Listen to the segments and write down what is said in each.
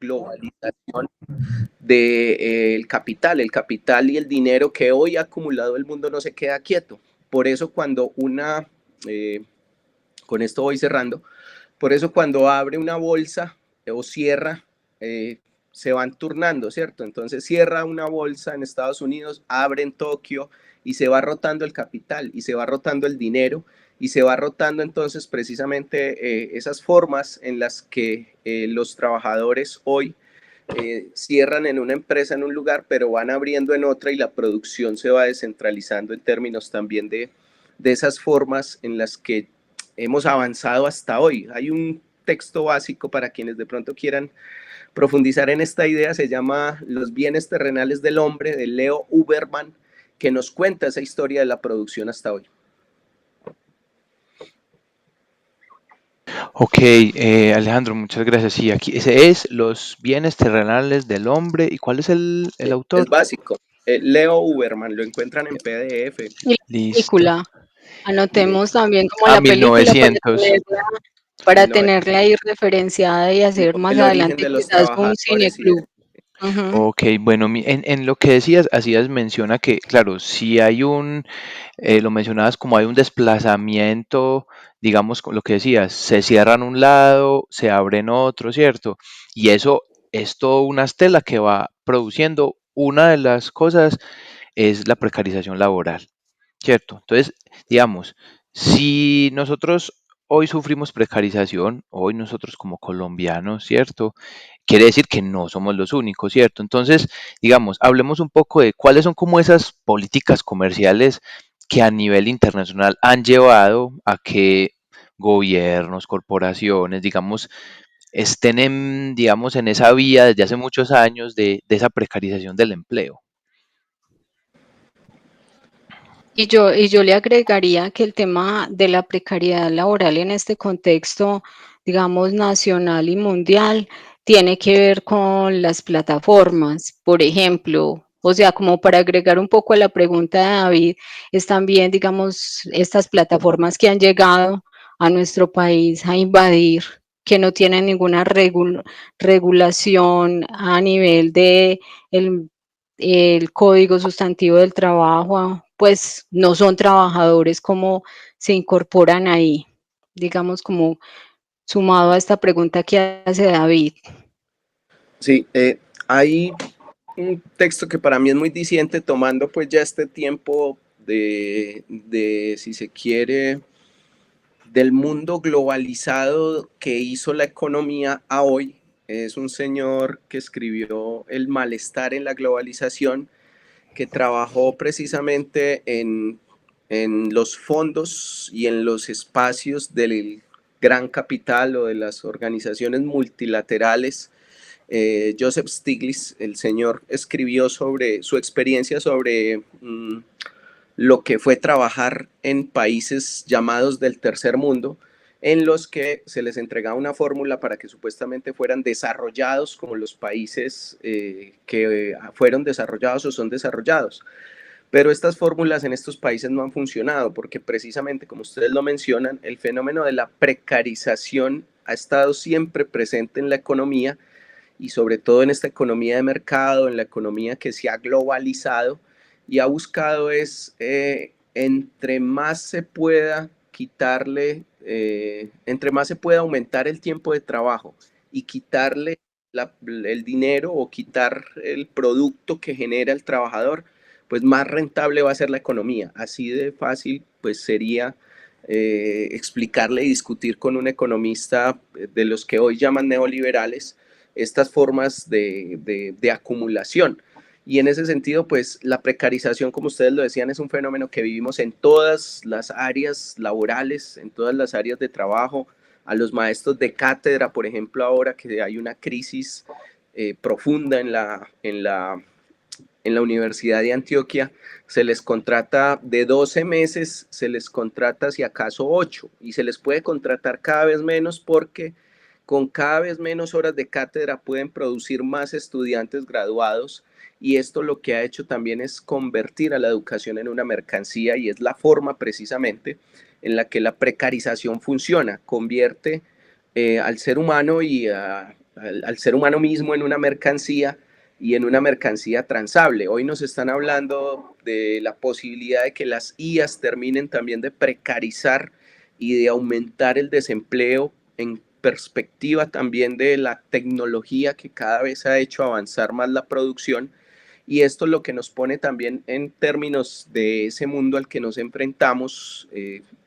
globalización del capital. El capital y el dinero que hoy ha acumulado el mundo no se queda quieto. Por eso cuando con esto voy cerrando, por eso cuando abre una bolsa o cierra, se van turnando, ¿cierto? Entonces cierra una bolsa en Estados Unidos, abre en Tokio y se va rotando el capital y se va rotando el dinero y se va rotando entonces precisamente esas formas en las que los trabajadores hoy cierran en una empresa en un lugar, pero van abriendo en otra y la producción se va descentralizando en términos también de esas formas en las que hemos avanzado hasta hoy. Hay un texto básico para quienes de pronto quieran profundizar en esta idea, se llama Los bienes terrenales del hombre, de Leo Uberman, que nos cuenta esa historia de la producción hasta hoy. Ok, Alejandro, muchas gracias. Sí, aquí ese es Los bienes terrenales del hombre. ¿Y cuál es el Es autor? básico. Leo Uberman, lo encuentran en PDF. Y la Listo. película, anotemos también como A la película 1900. para 19, tenerla ahí referenciada y hacer más el origen adelante de los quizás un trabajadores y cineclub. Ujú. Ok, bueno, en lo que decías, hacías menciona que, claro, si hay lo mencionabas como hay un desplazamiento, digamos, con lo que decías, se cierra en un lado, se abre en otro, ¿cierto? Y eso es toda una estela que va produciendo. Una de las cosas es la precarización laboral, ¿cierto? Entonces, digamos, si nosotros hoy sufrimos precarización, hoy nosotros como colombianos, ¿cierto? Quiere decir que no somos los únicos, ¿cierto? Entonces, digamos, hablemos un poco de cuáles son como esas políticas comerciales que a nivel internacional han llevado a que gobiernos, corporaciones, digamos, estén en, digamos, en esa vía desde hace muchos años de esa precarización del empleo. Y yo le agregaría que el tema de la precariedad laboral en este contexto, digamos, nacional y mundial, tiene que ver con las plataformas, por ejemplo. O sea, como para agregar un poco a la pregunta de David, es también, digamos, estas plataformas que han llegado a nuestro país a invadir, que no tienen ninguna regulación a nivel de el código sustantivo del trabajo, pues no son trabajadores como se incorporan ahí, digamos como sumado a esta pregunta que hace David. Sí, hay un texto que para mí es muy diciente, tomando pues ya este tiempo si se quiere, del mundo globalizado que hizo la economía a hoy. Es un señor que escribió El malestar en la globalización, que trabajó precisamente en los fondos y en los espacios del gran capital o de las organizaciones multilaterales. Joseph Stiglitz, el señor, escribió sobre su experiencia sobre lo que fue trabajar en países llamados del tercer mundo, en los que se les entregaba una fórmula para que supuestamente fueran desarrollados como los países que fueron desarrollados o son desarrollados. Pero estas fórmulas en estos países no han funcionado porque precisamente, como ustedes lo mencionan, el fenómeno de la precarización ha estado siempre presente en la economía y sobre todo en esta economía de mercado, en la economía que se ha globalizado y ha buscado entre más se pueda quitarle, entre más se pueda aumentar el tiempo de trabajo y quitarle el dinero o quitar el producto que genera el trabajador, pues más rentable va a ser la economía. Así de fácil pues sería explicarle y discutir con un economista de los que hoy llaman neoliberales estas formas de acumulación. Y en ese sentido, pues la precarización, como ustedes lo decían, es un fenómeno que vivimos en todas las áreas laborales, en todas las áreas de trabajo. A los maestros de cátedra, por ejemplo, ahora que hay una crisis profunda en la Universidad de Antioquia, se les contrata de 12 meses, se les contrata si acaso 8 y se les puede contratar cada vez menos porque con cada vez menos horas de cátedra pueden producir más estudiantes graduados y esto lo que ha hecho también es convertir a la educación en una mercancía y es la forma precisamente en la que la precarización funciona, convierte al ser humano al ser humano mismo en una mercancía y en una mercancía transable. Hoy nos están hablando de la posibilidad de que las IAs terminen también de precarizar y de aumentar el desempleo en perspectiva también de la tecnología que cada vez ha hecho avanzar más la producción. Y esto lo que nos pone también en términos de ese mundo al que nos enfrentamos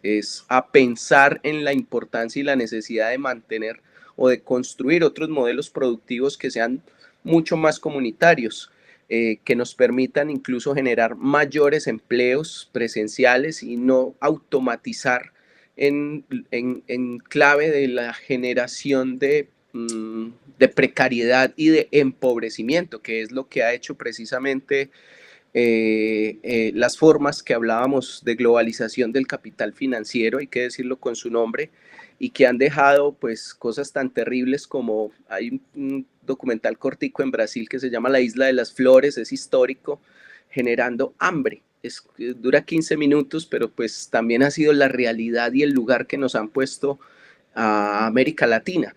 es a pensar en la importancia y la necesidad de mantener o de construir otros modelos productivos que sean mucho más comunitarios, que nos permitan incluso generar mayores empleos presenciales y no automatizar en clave de la generación de precariedad y de empobrecimiento, que es lo que ha hecho precisamente las formas que hablábamos de globalización del capital financiero, hay que decirlo con su nombre, y que han dejado pues cosas tan terribles como hay un documental cortico en Brasil que se llama La Isla de las Flores, es histórico, generando hambre. Dura 15 minutos, pero pues también ha sido la realidad y el lugar que nos han puesto a América Latina.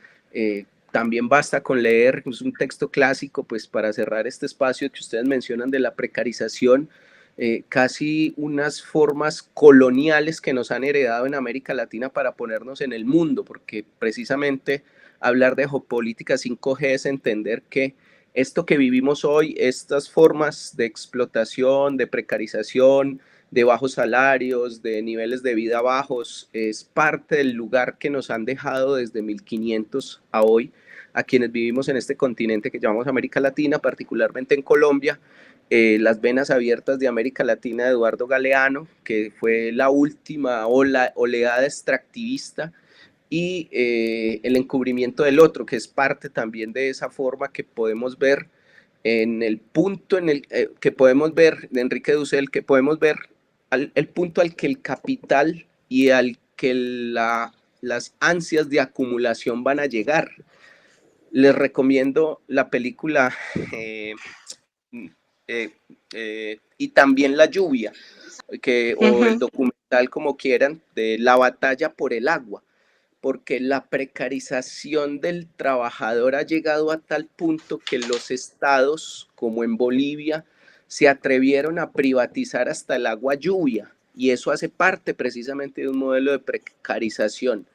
También basta con leer, es un texto clásico, pues para cerrar este espacio que ustedes mencionan de la precarización, casi unas formas coloniales que nos han heredado en América Latina para ponernos en el mundo, porque precisamente hablar de geopolítica 5G es entender que esto que vivimos hoy, estas formas de explotación, de precarización, de bajos salarios, de niveles de vida bajos, es parte del lugar que nos han dejado desde 1500 a hoy, a quienes vivimos en este continente que llamamos América Latina, particularmente en Colombia, las venas abiertas de América Latina de Eduardo Galeano, que fue la última oleada extractivista, y el encubrimiento del otro, que es parte también de esa forma que podemos ver en el punto en el que podemos ver de Enrique Dussel, que podemos ver el punto al que el capital y al que las ansias de acumulación van a llegar. Les recomiendo la película y también La lluvia, o el documental, como quieran, de La batalla por el agua, porque la precarización del trabajador ha llegado a tal punto que los estados, como en Bolivia, se atrevieron a privatizar hasta el agua lluvia, y eso hace parte precisamente de un modelo de precarización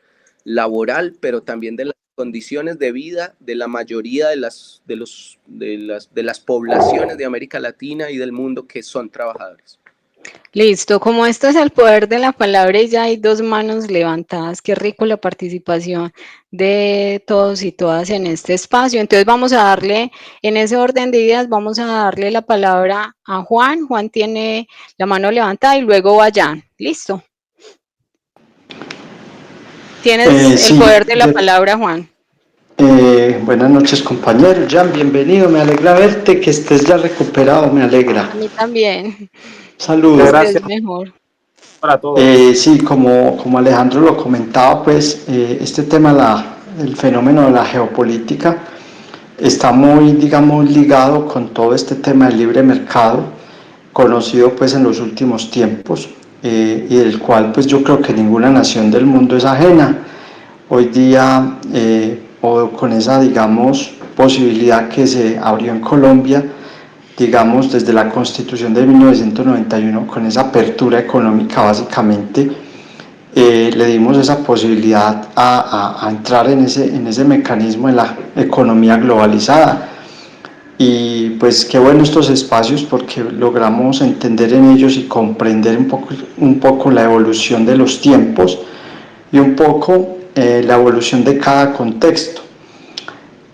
laboral, pero también de las condiciones de vida de la mayoría de las poblaciones de América Latina y del mundo que son trabajadores. Listo, como esto es el poder de la palabra y ya hay dos manos levantadas, qué rico la participación de todos y todas en este espacio. Entonces vamos a darle, en ese orden de ideas, vamos a darle la palabra a Juan. Juan tiene la mano levantada y luego Vayan. Listo. Tienes el poder de la palabra, Juan. Buenas noches, compañero. Jan, bienvenido. Me alegra verte, que estés ya recuperado, me alegra. A mí también. Saludos. Gracias. Mejor. Para todos. Sí, como Alejandro lo comentaba, pues este tema, el fenómeno de la geopolítica, está muy, digamos, ligado con todo este tema del libre mercado, conocido pues en los últimos tiempos, y del cual pues yo creo que ninguna nación del mundo es ajena. Hoy día, o con esa, digamos, posibilidad que se abrió en Colombia, digamos, desde la Constitución de 1991, con esa apertura económica básicamente, le dimos esa posibilidad a entrar en ese mecanismo de la economía globalizada. Y pues qué bueno estos espacios, porque logramos entender en ellos y comprender un poco la evolución de los tiempos y un poco la evolución de cada contexto.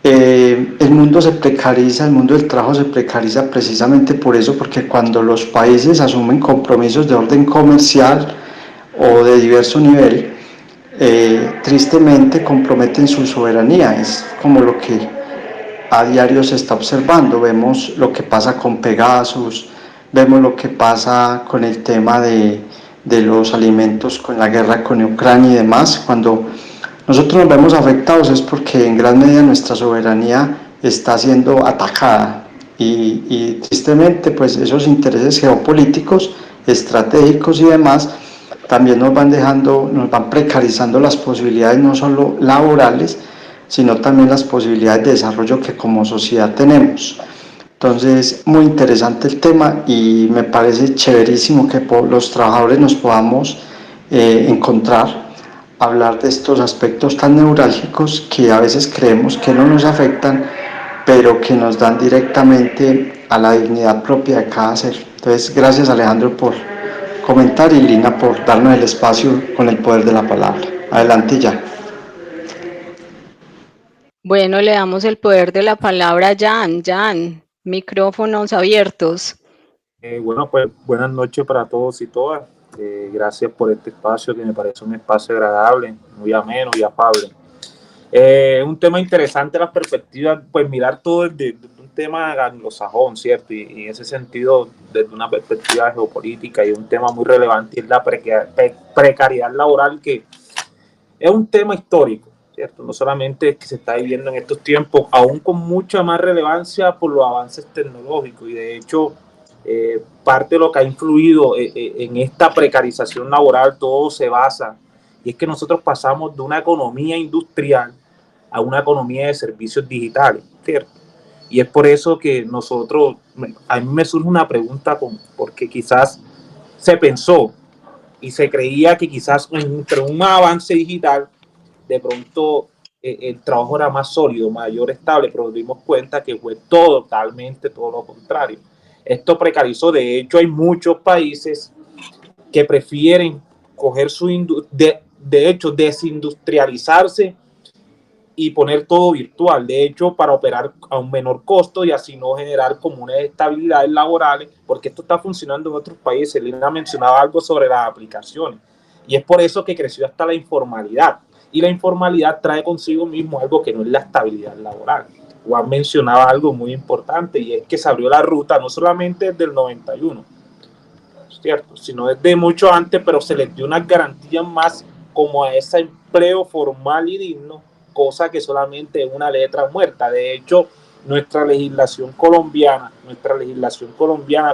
El mundo se precariza, el mundo del trabajo se precariza precisamente por eso, porque cuando los países asumen compromisos de orden comercial o de diverso nivel, tristemente comprometen su soberanía. Es como lo que a diario se está observando. Vemos lo que pasa con Pegasus, vemos lo que pasa con el tema de los alimentos, con la guerra con Ucrania y demás. Cuando nosotros nos vemos afectados es porque en gran medida nuestra soberanía está siendo atacada, y tristemente pues esos intereses geopolíticos, estratégicos y demás también nos van precarizando las posibilidades no solo laborales, sino también las posibilidades de desarrollo que como sociedad tenemos. Entonces, muy interesante el tema y me parece chéverísimo que los trabajadores nos podamos encontrar, hablar de estos aspectos tan neurálgicos que a veces creemos que no nos afectan, pero que nos dan directamente a la dignidad propia de cada ser. Entonces, gracias Alejandro por comentar y Lina por darnos el espacio con el poder de la palabra. Adelante ya. Bueno, le damos el poder de la palabra a Jan. Jan, micrófonos abiertos. Bueno, pues buenas noches para todos y todas. Gracias por este espacio que me parece un espacio agradable, muy ameno y afable. Un tema interesante las perspectivas, pues mirar todo desde un tema anglosajón, ¿cierto? Y en ese sentido, desde una perspectiva geopolítica y un tema muy relevante es la precariedad laboral, que es un tema histórico, ¿cierto? No solamente es que se está viviendo en estos tiempos, aún con mucha más relevancia por los avances tecnológicos, y de hecho parte de lo que ha influido en esta precarización laboral, todo se basa, y es que nosotros pasamos de una economía industrial a una economía de servicios digitales, ¿cierto? Y es por eso que nosotros, a mí me surge una pregunta, porque quizás se pensó y se creía que quizás entre un avance digital, de pronto el trabajo era más sólido, mayor, estable, pero nos dimos cuenta que fue totalmente todo lo contrario. Esto precarizó, de hecho hay muchos países que prefieren coger de hecho desindustrializarse y poner todo virtual, de hecho para operar a un menor costo y así no generar como unas estabilidades laborales, porque esto está funcionando en otros países. Lina mencionaba algo sobre las aplicaciones y es por eso que creció hasta la informalidad, y la informalidad trae consigo mismo algo que no es la estabilidad laboral. Juan mencionaba algo muy importante, y es que se abrió la ruta no solamente desde el 91, ¿cierto?, sino desde mucho antes, pero se les dio unas garantías más como a ese empleo formal y digno, cosa que solamente es una letra muerta. De hecho, nuestra legislación colombiana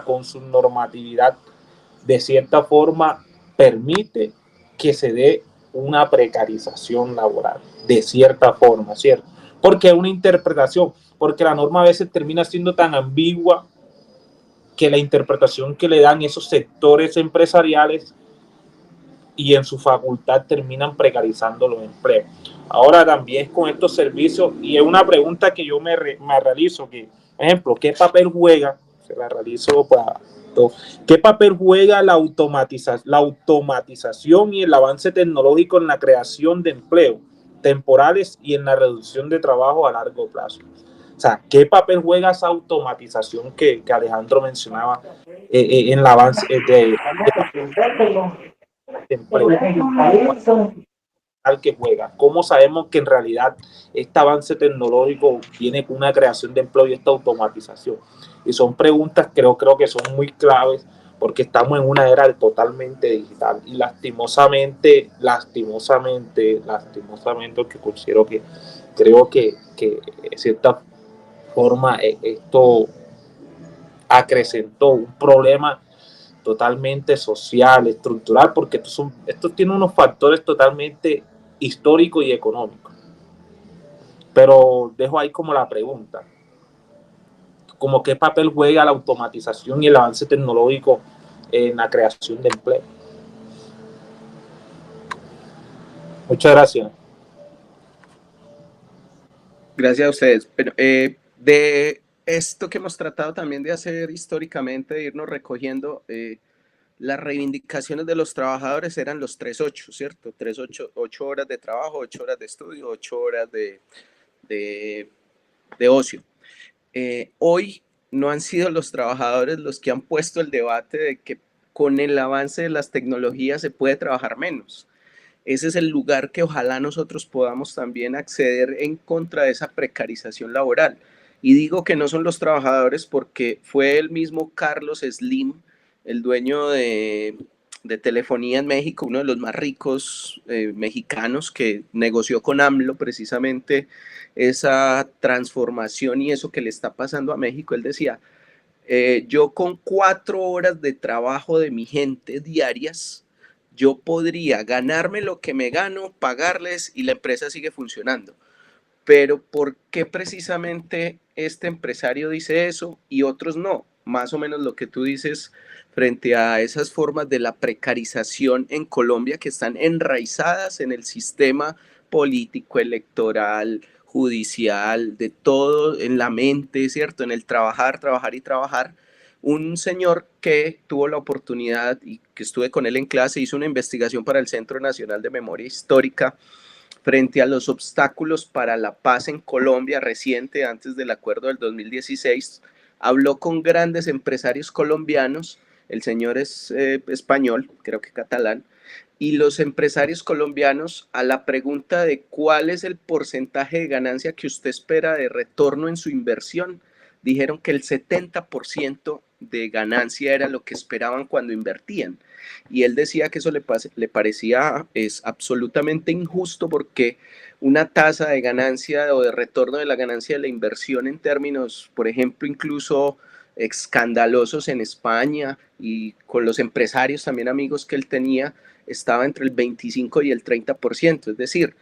con su normatividad, de cierta forma, permite que se dé una precarización laboral, de cierta forma, ¿cierto? Porque es una interpretación, porque la norma a veces termina siendo tan ambigua que la interpretación que le dan esos sectores empresariales y en su facultad terminan precarizando los empleos. Ahora también con estos servicios, y es una pregunta que yo me realizo, que, por ejemplo, ¿qué papel juega? Se la realizo para todo. ¿Qué papel juega la automatización y el avance tecnológico en la creación de empleo temporales y en la reducción de trabajo a largo plazo? O sea, ¿qué papel juega esa automatización que Alejandro mencionaba en el avance de empleo? Al que juega. ¿Cómo sabemos que en realidad este avance tecnológico viene con una creación de empleo y esta automatización? Y son preguntas que creo que son muy claves, porque estamos en una era totalmente digital, y lastimosamente, que considero que creo que de cierta forma esto acrecentó un problema totalmente social, estructural, porque estos tienen unos factores totalmente históricos y económicos. Pero dejo ahí como la pregunta, como qué papel juega la automatización y el avance tecnológico en la creación de empleo. Muchas gracias. Gracias a ustedes. Pero, de esto que hemos tratado también de hacer históricamente, de irnos recogiendo, las reivindicaciones de los trabajadores eran los 3-8, ¿cierto? 8 horas de trabajo, 8 horas de estudio, 8 horas de ocio. Hoy no han sido los trabajadores los que han puesto el debate de que con el avance de las tecnologías se puede trabajar menos. Ese es el lugar que ojalá nosotros podamos también acceder en contra de esa precarización laboral. Y digo que no son los trabajadores porque fue el mismo Carlos Slim, el dueño de telefonía en México, uno de los más ricos mexicanos, que negoció con AMLO precisamente esa transformación y eso que le está pasando a México. Él decía, yo con 4 horas de trabajo de mi gente diarias, yo podría ganarme lo que me gano, pagarles y la empresa sigue funcionando. pero ¿por qué precisamente este empresario dice eso y otros no? Más o menos lo que tú dices frente a esas formas de la precarización en Colombia que están enraizadas en el sistema político, electoral, judicial, de todo, en la mente, ¿cierto? En el trabajar, trabajar y trabajar. Un señor que tuvo la oportunidad y que estuve con él en clase, hizo una investigación para el Centro Nacional de Memoria Histórica frente a los obstáculos para la paz en Colombia reciente, antes del acuerdo del 2016, habló con grandes empresarios colombianos, el señor es español, creo que catalán, y los empresarios colombianos a la pregunta de cuál es el porcentaje de ganancia que usted espera de retorno en su inversión, dijeron que el 70% de ganancia era lo que esperaban cuando invertían. Y él decía que eso le parecía absolutamente injusto porque una tasa de ganancia o de retorno de la ganancia de la inversión en términos, por ejemplo, incluso escandalosos en España y con los empresarios también amigos que él tenía, estaba entre el 25 y el 30%. Es decir,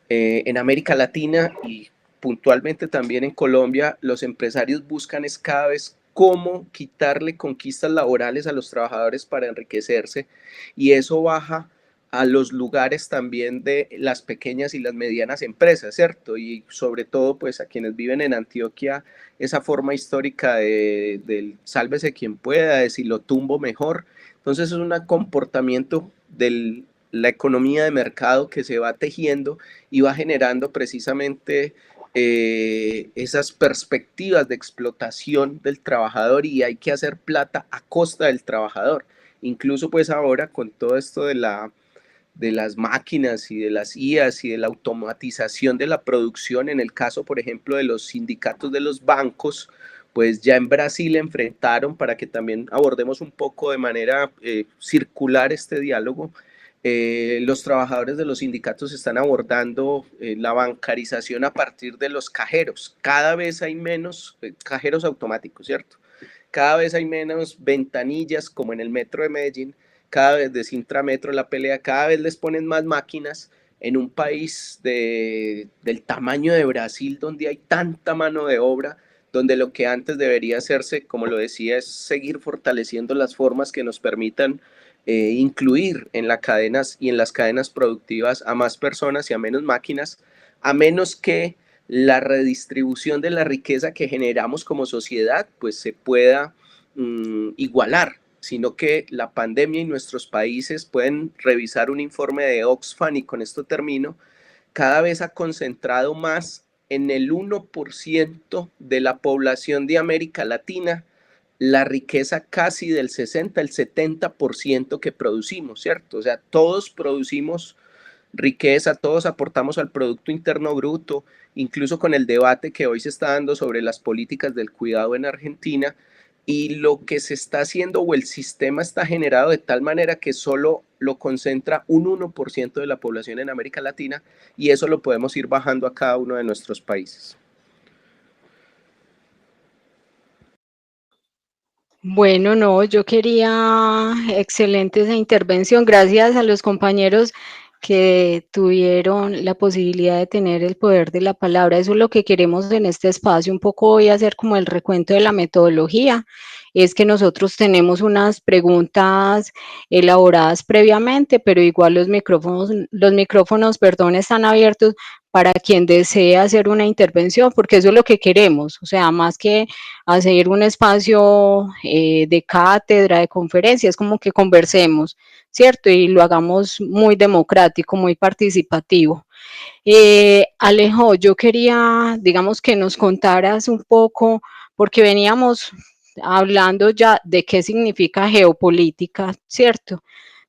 en América Latina y puntualmente también en Colombia, los empresarios buscan es cada vez cómo quitarle conquistas laborales a los trabajadores para enriquecerse, y eso baja a los lugares también de las pequeñas y las medianas empresas, ¿cierto? Y sobre todo pues a quienes viven en Antioquia, esa forma histórica del sálvese quien pueda, de si lo tumbo mejor. Entonces es un comportamiento de la economía de mercado que se va tejiendo y va generando precisamente esas perspectivas de explotación del trabajador, y hay que hacer plata a costa del trabajador. Incluso pues ahora con todo esto de las máquinas y de las IAs y de la automatización de la producción, en el caso por ejemplo de los sindicatos de los bancos, pues ya en Brasil enfrentaron, para que también abordemos un poco de manera circular este diálogo, los trabajadores de los sindicatos están abordando la bancarización a partir de los cajeros. Cada vez hay menos cajeros automáticos, ¿cierto? Cada vez hay menos ventanillas como en el metro de Medellín, cada vez de Sintrametro la pelea, cada vez les ponen más máquinas en un país del tamaño de Brasil, donde hay tanta mano de obra, donde lo que antes debería hacerse, como lo decía, es seguir fortaleciendo las formas que nos permitan incluir en las cadenas y en las cadenas productivas a más personas y a menos máquinas, a menos que la redistribución de la riqueza que generamos como sociedad pues se pueda igualar, sino que la pandemia y nuestros países, pueden revisar un informe de Oxfam, y con esto termino, cada vez ha concentrado más en el 1% de la población de América Latina la riqueza casi del 60, el 70% que producimos, ¿cierto? O sea, todos producimos riqueza, todos aportamos al Producto Interno Bruto, incluso con el debate que hoy se está dando sobre las políticas del cuidado en Argentina, y lo que se está haciendo o el sistema está generado de tal manera que solo lo concentra un 1% de la población en América Latina, y eso lo podemos ir bajando a cada uno de nuestros países. Bueno, no, yo quería, excelente esa intervención, gracias a los compañeros que tuvieron la posibilidad de tener el poder de la palabra. Eso es lo que queremos en este espacio. Un poco voy a hacer como el recuento de la metodología. Es que nosotros tenemos unas preguntas elaboradas previamente, pero igual los micrófonos, perdón, están abiertos para quien desee hacer una intervención, porque eso es lo que queremos. O sea, más que hacer un espacio de cátedra, de conferencia, es como que conversemos, ¿cierto? Y lo hagamos muy democrático, muy participativo. Alejo, yo quería, digamos, que nos contaras un poco, porque veníamos hablando ya de qué significa geopolítica, ¿cierto?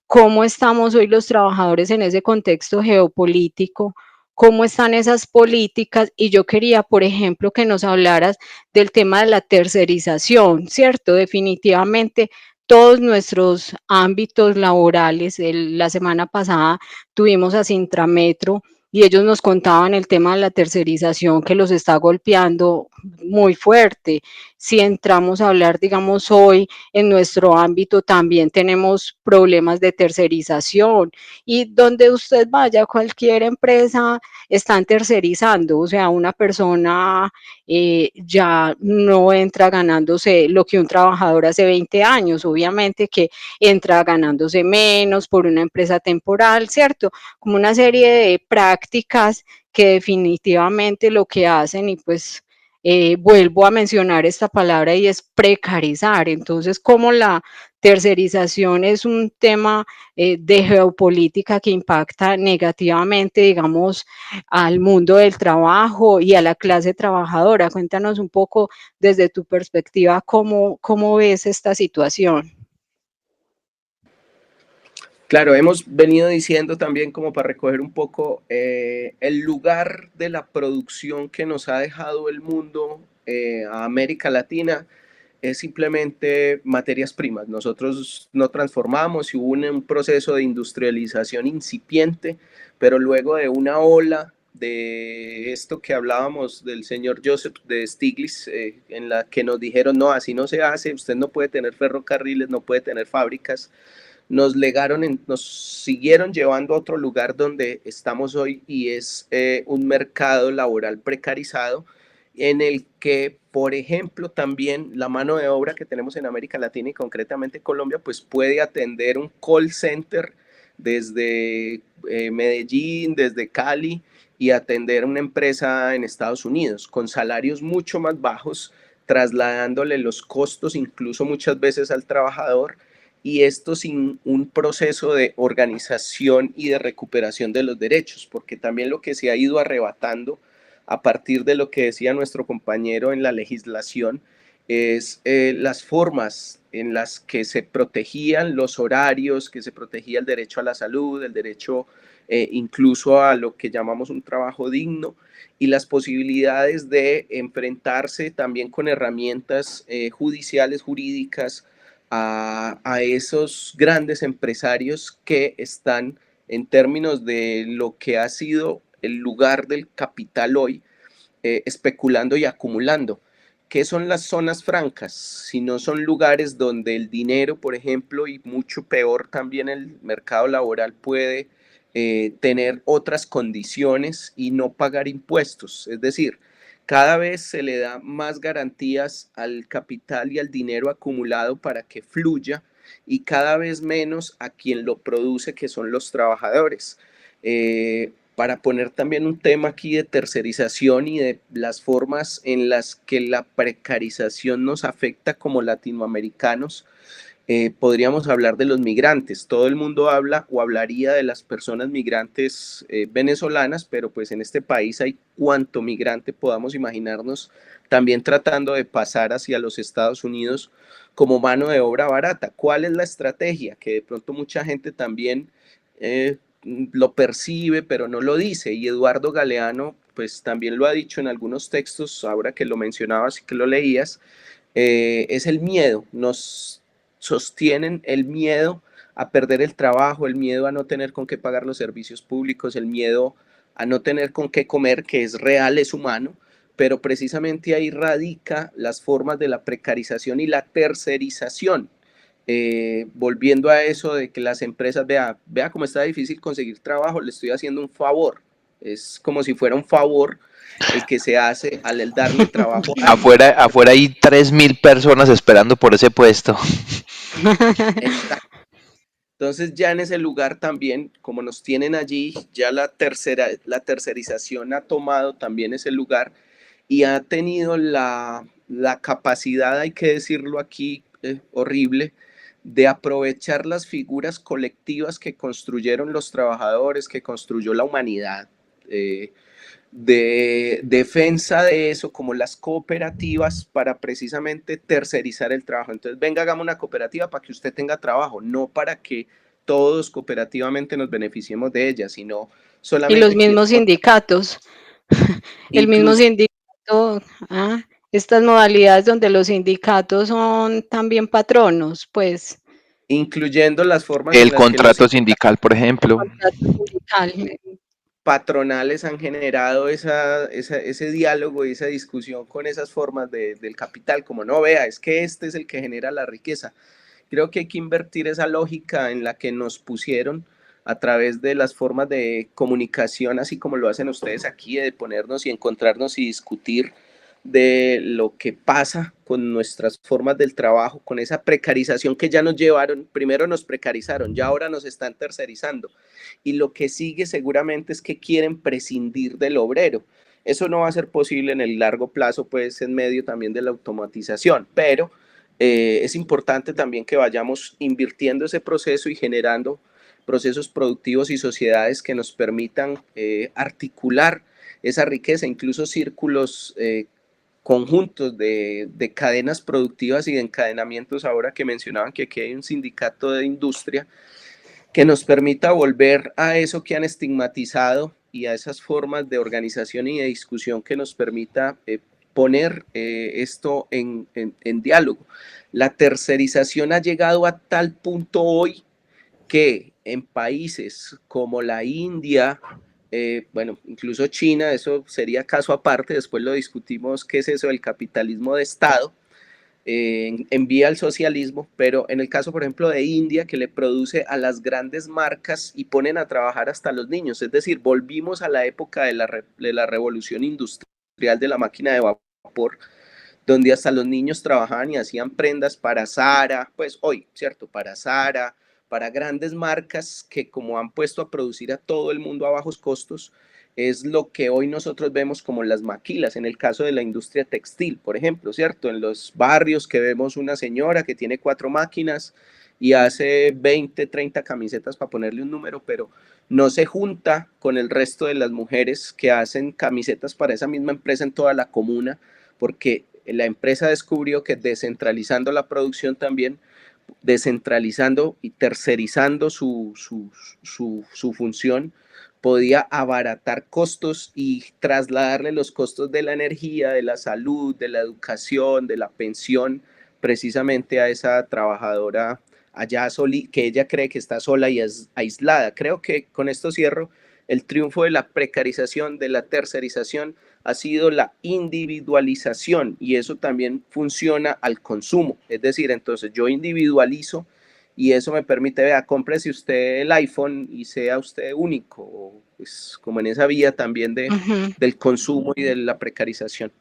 ¿Cómo estamos hoy los trabajadores en ese contexto geopolítico? ¿Cómo están esas políticas? Y yo quería, por ejemplo, que nos hablaras del tema de la tercerización, ¿cierto? Definitivamente todos nuestros ámbitos laborales, la semana pasada tuvimos a Sintrametro y ellos nos contaban el tema de la tercerización que los está golpeando muy fuerte. Si entramos a hablar, digamos, hoy en nuestro ámbito, también tenemos problemas de tercerización, y donde usted vaya, cualquier empresa, están tercerizando, o sea, una persona ya no entra ganándose lo que un trabajador hace 20 años, obviamente que entra ganándose menos por una empresa temporal, ¿cierto? Como una serie de prácticas que definitivamente lo que hacen, y pues vuelvo a mencionar esta palabra, y es precarizar. Entonces, como la tercerización es un tema de geopolítica que impacta negativamente, digamos, al mundo del trabajo y a la clase trabajadora. Cuéntanos un poco desde tu perspectiva cómo ves esta situación. Claro, hemos venido diciendo también como para recoger un poco el lugar de la producción que nos ha dejado el mundo a América Latina es simplemente materias primas. Nosotros no transformamos y hubo un proceso de industrialización incipiente, pero luego de una ola de esto que hablábamos del señor Joseph de Stiglitz, en la que nos dijeron, no, así no se hace, usted no puede tener ferrocarriles, no puede tener fábricas, nos legaron, nos siguieron llevando a otro lugar donde estamos hoy y es un mercado laboral precarizado en el que, por ejemplo, también la mano de obra que tenemos en América Latina y concretamente Colombia, pues puede atender un call center desde Medellín, desde Cali y atender una empresa en Estados Unidos con salarios mucho más bajos, trasladándole los costos incluso muchas veces al trabajador, y esto sin un proceso de organización y de recuperación de los derechos, porque también lo que se ha ido arrebatando a partir de lo que decía nuestro compañero en la legislación es las formas en las que se protegían los horarios, que se protegía el derecho a la salud, el derecho incluso a lo que llamamos un trabajo digno, y las posibilidades de enfrentarse también con herramientas judiciales, jurídicas, a esos grandes empresarios que están en términos de lo que ha sido el lugar del capital hoy, especulando y acumulando. ¿Qué son las zonas francas? Si no son lugares donde el dinero, por ejemplo, y mucho peor también el mercado laboral puede tener otras condiciones y no pagar impuestos. Es decir, cada vez se le da más garantías al capital y al dinero acumulado para que fluya, y cada vez menos a quien lo produce, que son los trabajadores. Para poner también un tema aquí de tercerización y de las formas en las que la precarización nos afecta como latinoamericanos, podríamos hablar de los migrantes. Todo el mundo habla o hablaría de las personas migrantes venezolanas, pero pues en este país hay cuanto migrante podamos imaginarnos, también tratando de pasar hacia los Estados Unidos como mano de obra barata. ¿Cuál es la estrategia? Que de pronto mucha gente también lo percibe, pero no lo dice, y Eduardo Galeano pues también lo ha dicho en algunos textos, ahora que lo mencionabas y que lo leías, es el miedo. Nos sostienen el miedo a perder el trabajo, el miedo a no tener con qué pagar los servicios públicos, el miedo a no tener con qué comer, que es real, es humano, pero precisamente ahí radica las formas de la precarización y la tercerización. Volviendo a eso de que las empresas, vea cómo está difícil conseguir trabajo, le estoy haciendo un favor. Es como si fuera un favor el que se hace al darle trabajo a alguien. Afuera hay 3.000 personas esperando por ese puesto. Exacto. Entonces ya en ese lugar también, como nos tienen allí, ya la tercerización ha tomado también ese lugar y ha tenido la capacidad, hay que decirlo aquí, horrible, de aprovechar las figuras colectivas que construyeron los trabajadores, que construyó la humanidad, de defensa de eso, como las cooperativas, para precisamente tercerizar el trabajo. Entonces, venga, hagamos una cooperativa para que usted tenga trabajo, no para que todos cooperativamente nos beneficiemos de ella, sino Y solamente los mismos sindicatos, el mismo incluso sindicato, estas modalidades donde los sindicatos son también patronos, pues, incluyendo las formas en El las que los contrato sindicatos, sindical, por ejemplo. contrato sindical. patronales han generado ese diálogo y esa discusión con esas formas del capital, como no, vea, es que este es el que genera la riqueza. Creo que hay que invertir esa lógica en la que nos pusieron a través de las formas de comunicación, así como lo hacen ustedes aquí, de ponernos y encontrarnos y discutir de lo que pasa con nuestras formas del trabajo, con esa precarización que ya nos llevaron, primero nos precarizaron, ya ahora nos están tercerizando, y lo que sigue seguramente es que quieren prescindir del obrero. Eso no va a ser posible en el largo plazo, pues en medio también de la automatización, pero es importante también que vayamos invirtiendo ese proceso y generando procesos productivos y sociedades que nos permitan articular esa riqueza, incluso círculos conjuntos de cadenas productivas y de encadenamientos, ahora que mencionaban que aquí hay un sindicato de industria, que nos permita volver a eso que han estigmatizado y a esas formas de organización y de discusión que nos permita poner esto en diálogo. La tercerización ha llegado a tal punto hoy que en países como la India, bueno, incluso China, eso sería caso aparte, después lo discutimos, qué es eso del capitalismo de Estado, envía al socialismo, pero en el caso, por ejemplo, de India, que le produce a las grandes marcas y ponen a trabajar hasta los niños, es decir, volvimos a la época de la revolución industrial de la máquina de vapor, donde hasta los niños trabajaban y hacían prendas para Zara, pues hoy, ¿cierto? Para Zara, para grandes marcas que como han puesto a producir a todo el mundo a bajos costos, es lo que hoy nosotros vemos como las maquilas, en el caso de la industria textil, por ejemplo, ¿cierto? En los barrios que vemos una señora que tiene 4 máquinas y hace 20, 30 camisetas para ponerle un número, pero no se junta con el resto de las mujeres que hacen camisetas para esa misma empresa en toda la comuna, porque la empresa descubrió que descentralizando la producción también, descentralizando y tercerizando su función, podía abaratar costos y trasladarle los costos de la energía, de la salud, de la educación, de la pensión, precisamente a esa trabajadora allá que ella cree que está sola y es aislada. Creo que con esto cierro, el triunfo de la precarización, de la tercerización, ha sido la individualización, y eso también funciona al consumo. Es decir, entonces yo individualizo y eso me permite, vea, cómprese usted el iPhone y sea usted único, pues, como en esa vía también del consumo y de la precarización.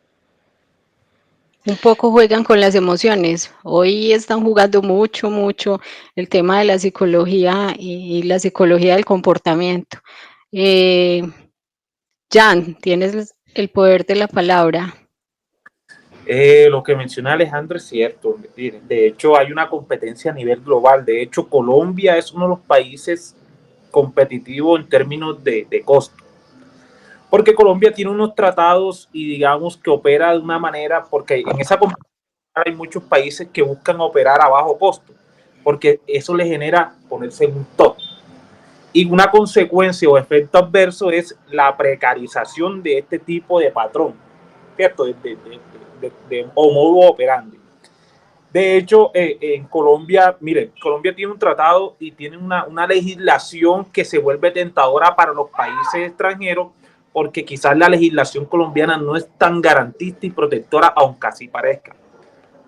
Un poco juegan con las emociones. Hoy están jugando mucho el tema de la psicología y la psicología del comportamiento. Jan, tienes el poder de la palabra. Lo que menciona Alejandro es cierto. De hecho, hay una competencia a nivel global. De hecho, Colombia es uno de los países competitivos en términos de costo. Porque Colombia tiene unos tratados y digamos que opera de una manera, porque en esa competencia hay muchos países que buscan operar a bajo costo, porque eso le genera ponerse en un top. Y una consecuencia o efecto adverso es la precarización de este tipo de patrón, ¿cierto? De modo operandi. De hecho, en Colombia, miren, Colombia tiene un tratado y tiene una legislación que se vuelve tentadora para los países extranjeros, porque quizás la legislación colombiana no es tan garantista y protectora, aunque así parezca.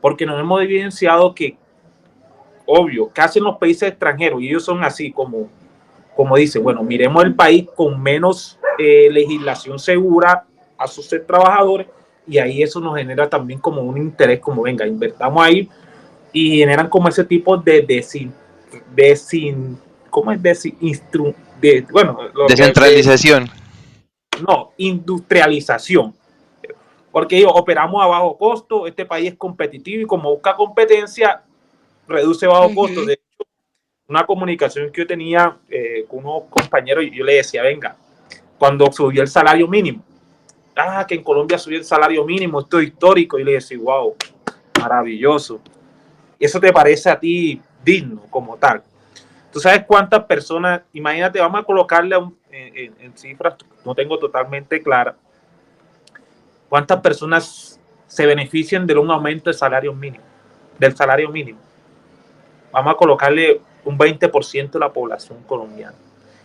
Porque nos hemos evidenciado que, obvio, ¿qué hacen los países extranjeros? Y ellos son así, como dicen, bueno, miremos el país con menos legislación segura a sus trabajadores, y ahí eso nos genera también como un interés, como venga, invertamos ahí, y generan como ese tipo descentralización. Industrialización. Porque ellos operamos a bajo costo, este país es competitivo y como busca competencia, reduce bajo costo. De hecho, una comunicación que yo tenía con unos compañeros, y yo le decía, venga, cuando subió el salario mínimo, que en Colombia subió el salario mínimo, esto es histórico, y le decía, wow, maravilloso. ¿Y eso te parece a ti digno como tal? ¿Tú sabes cuántas personas, imagínate, vamos a colocarle en cifras, no tengo totalmente clara, cuántas personas se benefician de un aumento del salario mínimo? Vamos a colocarle un 20% de la población colombiana.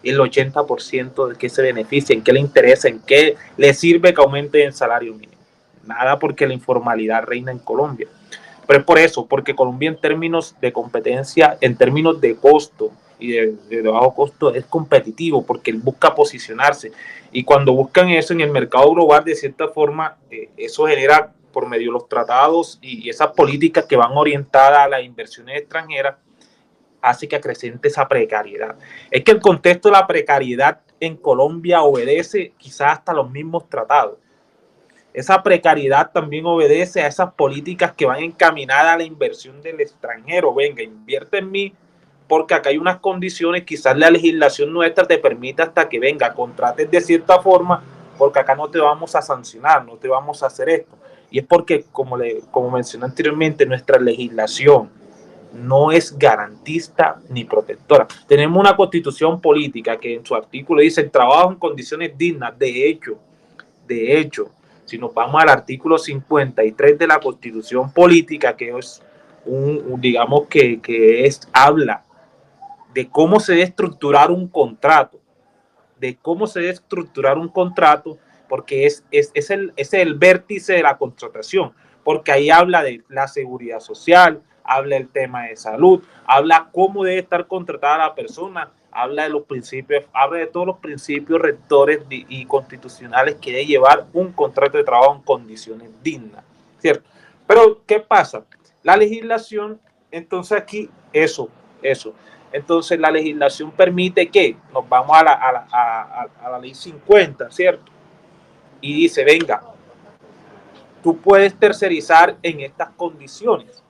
el 80% de qué se beneficia, en qué le interesa, en qué le sirve que aumente el salario mínimo. Nada, porque la informalidad reina en Colombia. Pero es por eso, porque Colombia en términos de competencia, en términos de costo y de bajo costo es competitivo, porque él busca posicionarse. Y cuando buscan eso en el mercado global, de cierta forma, eso genera por medio de los tratados y esas políticas que van orientadas a las inversiones extranjeras, hace que acrecente esa precariedad. Es que el contexto de la precariedad en Colombia obedece quizás hasta los mismos tratados. Esa precariedad también obedece a esas políticas que van encaminadas a la inversión del extranjero. Venga, invierte en mí, porque acá hay unas condiciones, quizás la legislación nuestra te permite hasta que venga, contrates de cierta forma, porque acá no te vamos a sancionar, no te vamos a hacer esto. Y es porque, como mencioné anteriormente, nuestra legislación no es garantista ni protectora. Tenemos una constitución política que en su artículo dice el trabajo en condiciones dignas. De hecho, si nos vamos al artículo 53 de la Constitución Política, que es digamos que habla de cómo se debe estructurar un contrato, porque es el vértice de la contratación, porque ahí habla de la seguridad social, habla del tema de salud, habla cómo debe estar contratada la persona, habla de los principios, habla de todos los principios rectores y constitucionales que debe llevar un contrato de trabajo en condiciones dignas, ¿cierto? Pero, ¿qué pasa? La legislación, entonces aquí, eso. Entonces, la legislación permite que nos vamos a la ley 50, ¿cierto? Y dice, venga, tú puedes tercerizar en estas condiciones.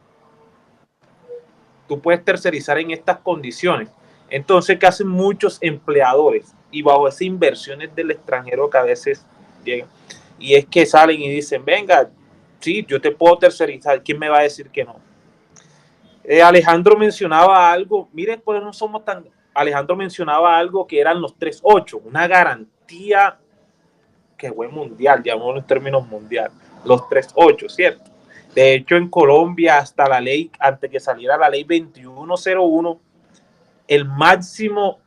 Entonces, ¿qué hacen muchos empleadores? Y bajo esas inversiones del extranjero que a veces llegan, y es que salen y dicen, venga, sí, yo te puedo tercerizar, ¿quién me va a decir que no? Alejandro mencionaba algo, miren, pues no somos tan... Alejandro mencionaba algo que eran los 3.8, una garantía que fue mundial, llamémoslo en términos mundiales, los 3.8, ¿cierto? De hecho, en Colombia, hasta la ley, antes que saliera la ley 2101, el máximo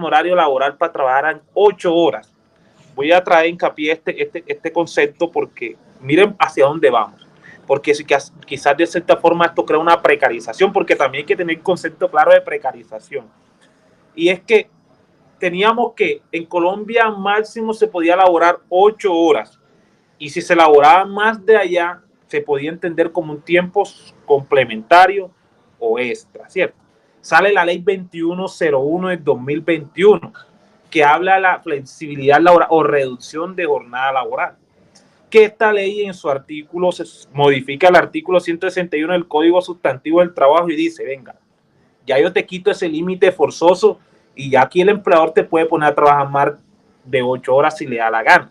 horario laboral para trabajar eran 8 horas. Voy a traer hincapié este concepto porque miren hacia dónde vamos. Porque quizás de cierta forma esto crea una precarización, porque también hay que tener un concepto claro de precarización. Y es que teníamos que en Colombia máximo se podía laborar 8 horas. Y si se laboraba más de allá, se podía entender como un tiempo complementario o extra, ¿cierto? Sale la ley 2101 del 2021, que habla de la flexibilidad laboral o reducción de jornada laboral. Que esta ley en su artículo se modifica el artículo 161 del Código Sustantivo del Trabajo y dice, venga, ya yo te quito ese límite forzoso y ya aquí el empleador te puede poner a trabajar más de 8 horas si le da la gana.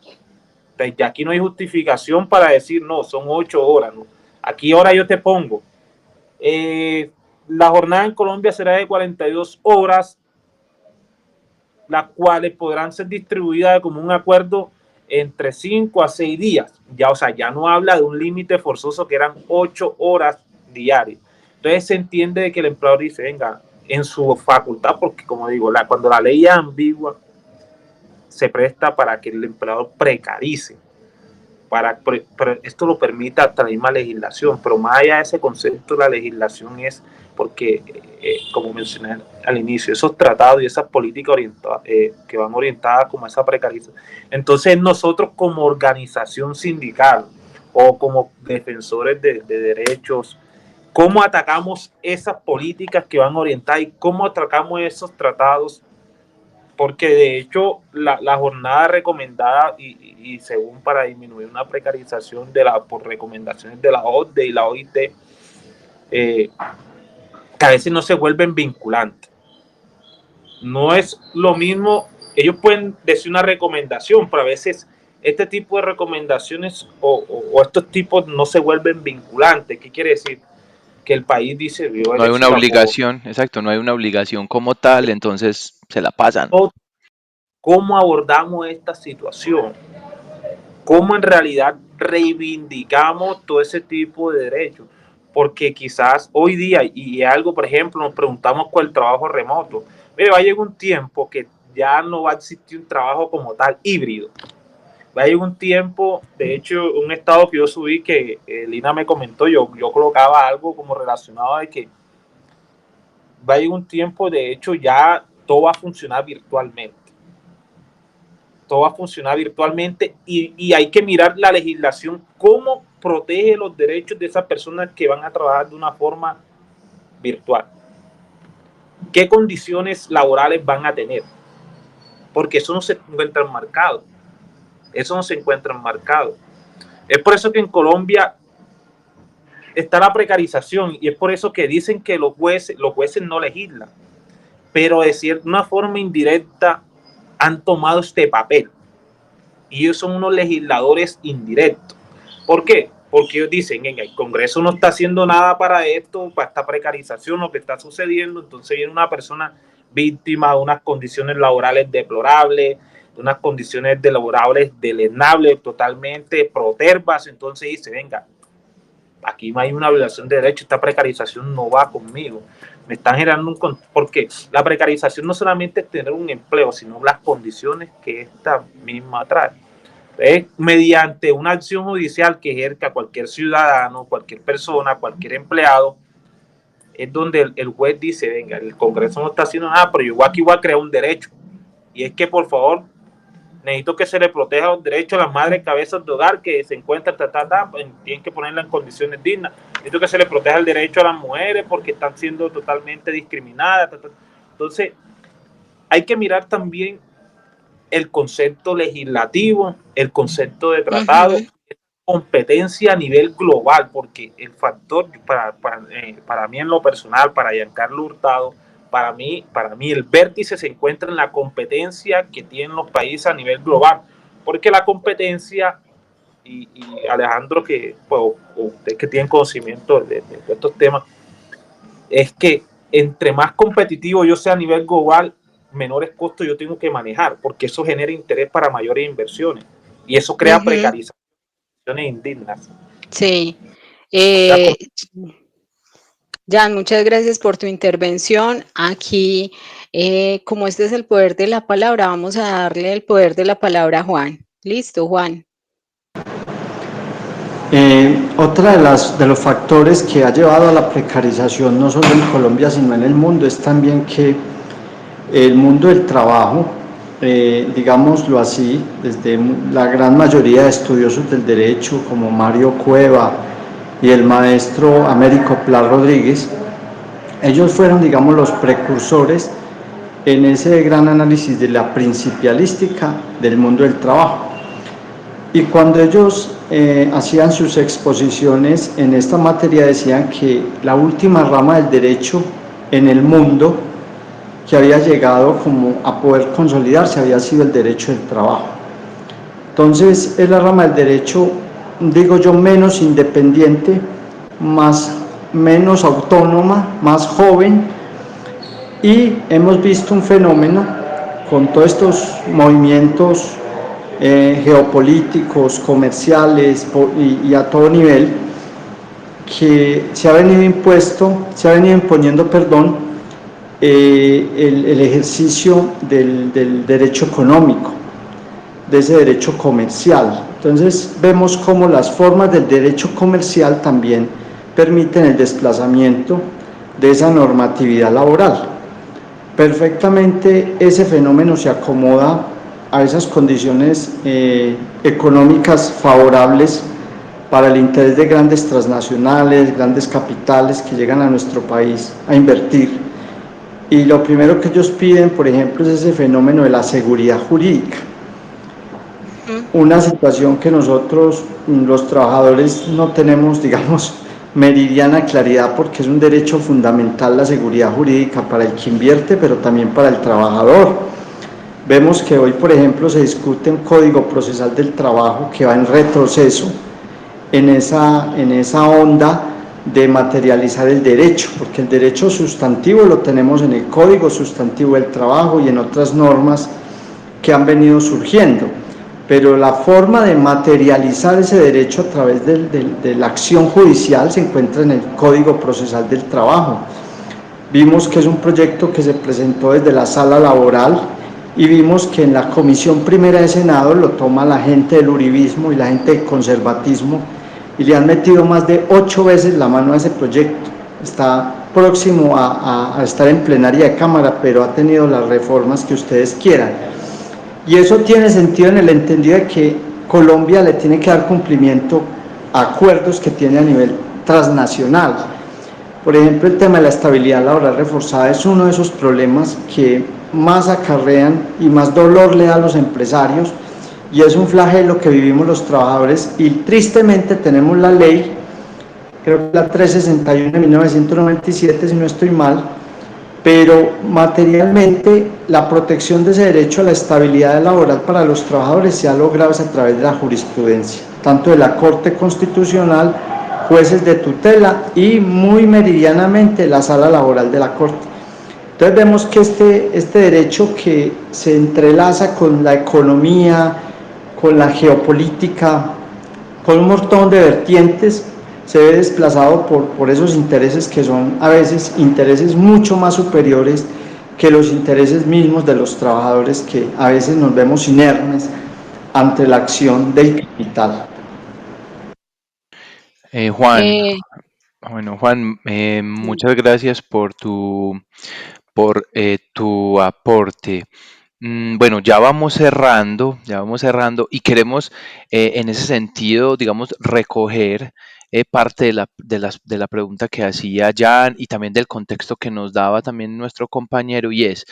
Entonces ya aquí no hay justificación para decir, no, son 8 horas, ¿no? Aquí ahora yo te pongo, la jornada en Colombia será de 42 horas, las cuales podrán ser distribuidas como un acuerdo entre 5 a 6 días. Ya, o sea, ya no habla de un límite forzoso que eran 8 horas diarias. Entonces se entiende de que el empleador dice, venga, en su facultad, porque como digo, cuando la ley es ambigua, se presta para que el empleador precarice. Pero esto lo permite hasta la misma legislación, pero más allá de ese concepto, la legislación es porque, como mencioné al inicio, esos tratados y esas políticas que van orientadas como esa precarización. Entonces nosotros como organización sindical o como defensores de derechos, ¿cómo atacamos esas políticas que van orientadas y cómo atacamos esos tratados? Porque de hecho la jornada recomendada y según para disminuir una precarización por recomendaciones de la OCDE y la OIT, que a veces no se vuelven vinculantes. No es lo mismo, ellos pueden decir una recomendación, pero a veces este tipo de recomendaciones o estos tipos no se vuelven vinculantes. ¿Qué quiere decir? Que el país dice... No hay una obligación, exacto, no hay una obligación como tal, entonces se la pasan. ¿Cómo abordamos esta situación? ¿Cómo en realidad reivindicamos todo ese tipo de derechos? Porque quizás hoy día, y algo, por ejemplo, nos preguntamos con el trabajo remoto, mire, va a llegar un tiempo que ya no va a existir un trabajo como tal híbrido. Va a llegar un tiempo, de hecho, un estado que yo subí que Lina me comentó, yo colocaba algo como relacionado de que va a llegar un tiempo, de hecho, ya todo va a funcionar virtualmente. Todo va a funcionar virtualmente y hay que mirar la legislación, cómo protege los derechos de esas personas que van a trabajar de una forma virtual. ¿Qué condiciones laborales van a tener? Porque eso no se encuentra enmarcado. Eso no se encuentra enmarcado. Es por eso que en Colombia está la precarización y es por eso que dicen que los jueces no legislan, pero de una forma indirecta han tomado este papel y ellos son unos legisladores indirectos. ¿Por qué? Porque ellos dicen que el Congreso no está haciendo nada para esto, para esta precarización, lo que está sucediendo, entonces viene una persona víctima de unas condiciones laborales deplorables, de unas condiciones laborales deleznables, totalmente protervas, entonces dice, venga, aquí no hay una violación de derechos, esta precarización no va conmigo, me están generando porque la precarización no solamente es tener un empleo, sino las condiciones que esta misma trae. Mediante una acción judicial que ejerza cualquier ciudadano, cualquier persona, cualquier empleado, es donde el juez dice, venga, el Congreso no está haciendo nada, pero yo aquí voy a crear un derecho, y es que por favor necesito que se le proteja los derechos a las madres cabezas de hogar que se encuentran, tienen que ponerla en condiciones dignas. Necesito que se le proteja el derecho a las mujeres porque están siendo totalmente discriminadas. Entonces, hay que mirar también el concepto legislativo, el concepto de tratado, competencia a nivel global, porque el factor, para mí en lo personal, para Giancarlo Hurtado, para mí el vértice se encuentra en la competencia que tienen los países a nivel global, porque la competencia, y Alejandro, que pues, usted que tiene conocimiento de estos temas, es que entre más competitivo yo sea a nivel global, menores costos yo tengo que manejar, porque eso genera interés para mayores inversiones, y eso crea precarización indignas. Sí. Jan, muchas gracias por tu intervención. Aquí, como este es el poder de la palabra, vamos a darle el poder de la palabra a Juan. Listo, Juan. Otra de los factores que ha llevado a la precarización, no solo en Colombia, sino en el mundo, es también que el mundo del trabajo, digámoslo así, desde la gran mayoría de estudiosos del derecho, como Mario Cueva y el maestro Américo Pla Rodríguez, ellos fueron, digamos, los precursores en ese gran análisis de la principialística del mundo del trabajo. Y cuando ellos hacían sus exposiciones en esta materia, decían que la última rama del derecho en el mundo que había llegado como a poder consolidarse había sido el derecho del trabajo. Entonces es la rama del derecho, digo yo, menos independiente, menos autónoma, más joven, y hemos visto un fenómeno con todos estos movimientos geopolíticos, comerciales y a todo nivel, que se ha venido imponiendo, el ejercicio del derecho económico, de ese derecho comercial. Entonces vemos cómo las formas del derecho comercial también permiten el desplazamiento de esa normatividad laboral. Perfectamente ese fenómeno se acomoda a esas condiciones económicas favorables para el interés de grandes transnacionales, grandes capitales que llegan a nuestro país a invertir. Y lo primero que ellos piden, por ejemplo, es ese fenómeno de la seguridad jurídica. Una situación que nosotros, los trabajadores, no tenemos, digamos, meridiana claridad, porque es un derecho fundamental la seguridad jurídica para el que invierte, pero también para el trabajador. Vemos que hoy, por ejemplo, se discute un código procesal del trabajo que va en retroceso en esa onda de materializar el derecho, porque el derecho sustantivo lo tenemos en el Código Sustantivo del Trabajo y en otras normas que han venido surgiendo, pero la forma de materializar ese derecho a través de la acción judicial se encuentra en el Código Procesal del Trabajo. Vimos que es un proyecto que se presentó desde la sala laboral y vimos que en la Comisión Primera de Senado lo toma la gente del uribismo y la gente del conservatismo y le han metido más de 8 veces la mano a ese proyecto. Está próximo a estar en plenaria de Cámara, pero ha tenido las reformas que ustedes quieran. Y eso tiene sentido en el entendido de que Colombia le tiene que dar cumplimiento a acuerdos que tiene a nivel transnacional. Por ejemplo, el tema de la estabilidad laboral reforzada es uno de esos problemas que más acarrean y más dolor le da a los empresarios, y es un flagelo que vivimos los trabajadores, y tristemente tenemos la ley, creo que la 361 de 1997, si no estoy mal, pero materialmente la protección de ese derecho a la estabilidad laboral para los trabajadores se ha logrado a través de la jurisprudencia, tanto de la Corte Constitucional, jueces de tutela y muy meridianamente la Sala Laboral de la Corte. Entonces vemos que este derecho que se entrelaza con la economía, con la geopolítica, con un montón de vertientes, se ve desplazado por esos intereses que son a veces intereses mucho más superiores que los intereses mismos de los trabajadores, que a veces nos vemos inermes ante la acción del capital. Juan, Eh, bueno, Juan, muchas gracias por tu aporte. Bueno, ya vamos cerrando y queremos en ese sentido, digamos, recoger parte de la pregunta que hacía Jan y también del contexto que nos daba también nuestro compañero, y es,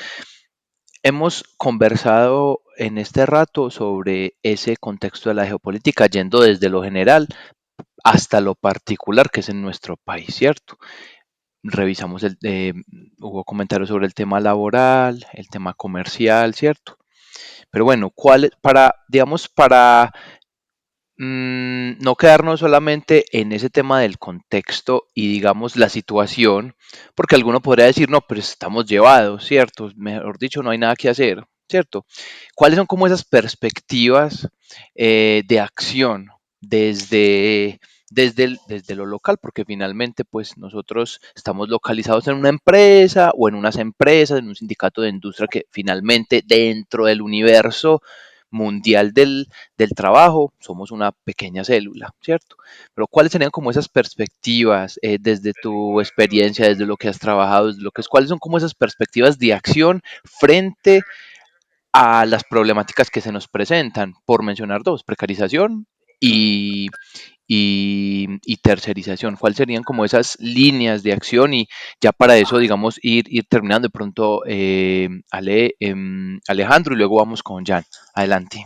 hemos conversado en este rato sobre ese contexto de la geopolítica, yendo desde lo general hasta lo particular que es en nuestro país, ¿cierto? Revisamos hubo comentarios sobre el tema laboral, el tema comercial, ¿cierto? Pero bueno, digamos, para no quedarnos solamente en ese tema del contexto y digamos la situación, porque alguno podría decir, no, pero estamos llevados, ¿cierto? Mejor dicho, no hay nada que hacer, ¿cierto? ¿Cuáles son como esas perspectivas de acción desde lo local? Porque finalmente, pues nosotros estamos localizados en una empresa o en unas empresas, en un sindicato de industria que finalmente dentro del universo mundial del trabajo, somos una pequeña célula, ¿cierto? Pero ¿cuáles serían como esas perspectivas desde tu experiencia, desde lo que has trabajado, desde lo que es, cuáles son como esas perspectivas de acción frente a las problemáticas que se nos presentan? Por mencionar dos, precarización y, y tercerización. ¿Cuáles serían como esas líneas de acción? Y ya para eso, digamos, ir terminando de pronto, Alejandro, y luego vamos con Jan. Adelante.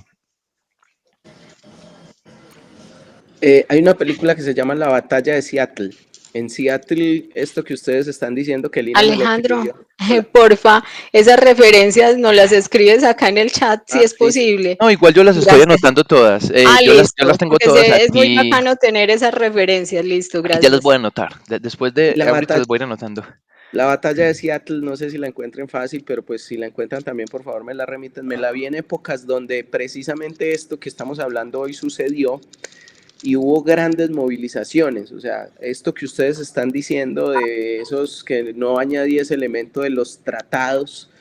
Hay una película que se llama La Batalla de Seattle. En Seattle, esto que ustedes están diciendo que Lina me lo Alejandro, pidió. Hola. porfa, esas referencias no las escribes acá en el chat si es Listo. posible. No, igual yo las estoy Gracias. anotando todas. Yo las Listo, tengo porque todas es muy aquí. bacano tener esas referencias. Listo, Aquí ya las voy gracias. a anotar. Después de La ahorita batalla, las voy a ir anotando. la batalla de Seattle, no sé si la encuentren fácil, pero pues si la encuentran también, por favor, me la remiten. Me la vi en épocas donde precisamente esto que estamos hablando hoy sucedió y hubo grandes movilizaciones. O sea, esto que ustedes están diciendo de esos que no añadí ese elemento de los tratados,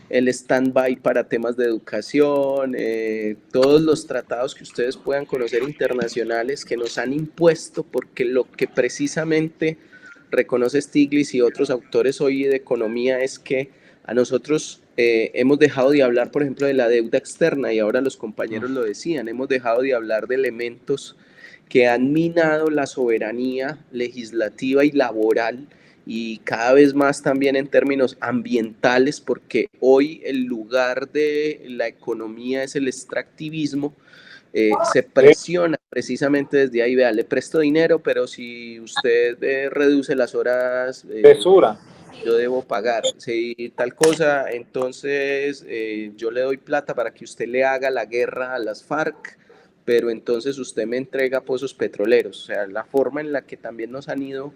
el stand-by para temas de educación, todos los tratados que ustedes puedan conocer internacionales que nos han impuesto, porque lo que precisamente reconoce Stiglitz y otros autores hoy de economía es que a nosotros hemos dejado de hablar, por ejemplo, de la deuda externa, y ahora los compañeros lo decían, hemos dejado de hablar de elementos que han minado la soberanía legislativa y laboral, y cada vez más también en términos ambientales, porque hoy el lugar de la economía es el extractivismo. Se presiona precisamente desde ahí, vea, le presto dinero, pero si usted reduce las horas, Censura. yo debo pagar. Si tal cosa, entonces yo le doy plata para que usted le haga la guerra a las FARC, pero entonces usted me entrega pozos petroleros. O sea, la forma en la que también nos han ido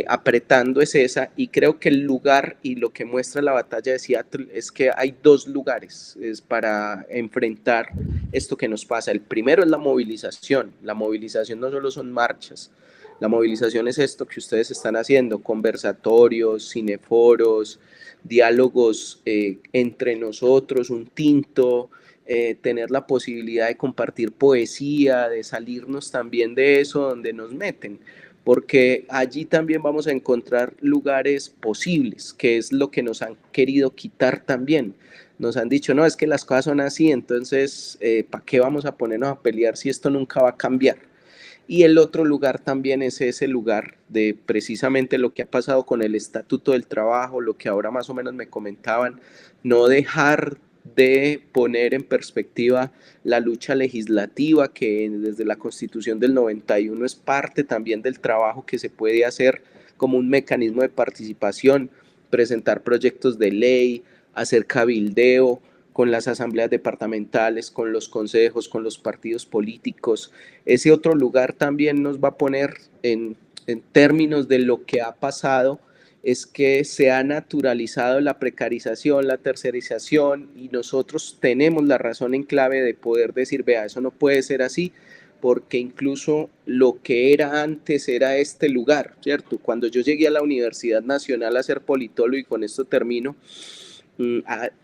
apretando es esa, y creo que el lugar y lo que muestra la batalla de Seattle es que hay dos lugares para enfrentar esto que nos pasa. El primero es la movilización no solo son marchas, La movilización es esto que ustedes están haciendo, conversatorios, cineforos, diálogos entre nosotros, un tinto, tener la posibilidad de compartir poesía, de salirnos también de eso donde nos meten, porque allí también vamos a encontrar lugares posibles, que es lo que nos han querido quitar también. Nos han dicho, no, es que las cosas son así, entonces, ¿para qué vamos a ponernos a pelear si esto nunca va a cambiar? Y el otro lugar también es ese lugar de precisamente lo que ha pasado con el Estatuto del Trabajo, lo que ahora más o menos me comentaban, no dejar de poner en perspectiva la lucha legislativa que desde la Constitución del 91 es parte también del trabajo que se puede hacer como un mecanismo de participación, presentar proyectos de ley, hacer cabildeo con las asambleas departamentales, con los consejos, con los partidos políticos. Ese otro lugar también nos va a poner en términos de lo que ha pasado, es que se ha naturalizado la precarización, la tercerización, y nosotros tenemos la razón en clave de poder decir, vea, eso no puede ser así, porque incluso lo que era antes era este lugar, ¿cierto? Cuando yo llegué a la Universidad Nacional a ser politólogo, y con esto termino,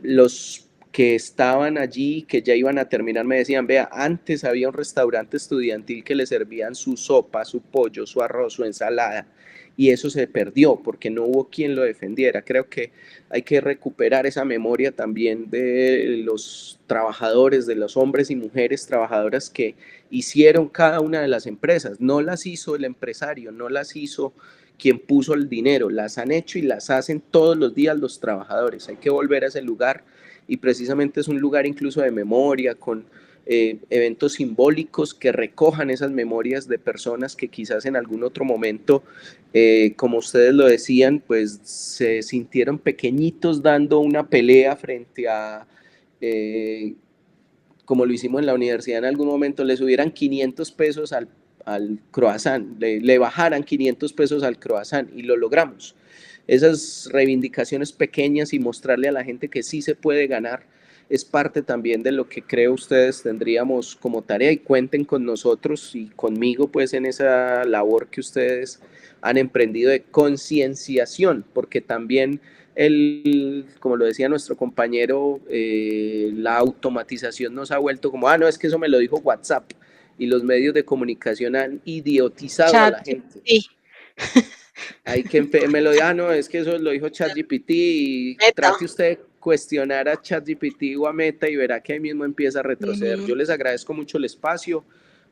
los que estaban allí, que ya iban a terminar, me decían, vea, antes había un restaurante estudiantil que le servían su sopa, su pollo, su arroz, su ensalada, y eso se perdió porque no hubo quien lo defendiera. Creo que hay que recuperar esa memoria también de los trabajadores, de los hombres y mujeres trabajadoras que hicieron cada una de las empresas. No las hizo el empresario, no las hizo quien puso el dinero, las han hecho y las hacen todos los días los trabajadores. Hay que volver a ese lugar, y precisamente es un lugar incluso de memoria, con eventos simbólicos que recojan esas memorias de personas que quizás en algún otro momento, como ustedes lo decían, pues se sintieron pequeñitos dando una pelea frente a, como lo hicimos en la universidad en algún momento, le subieran 500 pesos al croissant, le bajaran 500 pesos al croissant, y lo logramos. Esas reivindicaciones pequeñas y mostrarle a la gente que sí se puede ganar es parte también de lo que creo ustedes tendríamos como tarea, y cuenten con nosotros y conmigo pues en esa labor que ustedes han emprendido de concienciación, porque también como lo decía nuestro compañero, la automatización nos ha vuelto como, no, es que eso me lo dijo WhatsApp, y los medios de comunicación han idiotizado a la gente. Sí. Hay que me lo diga, no, es que eso lo dijo ChatGPT, y trate usted de cuestionar a ChatGPT o a Meta y verá que ahí mismo empieza a retroceder. Yo les agradezco mucho el espacio,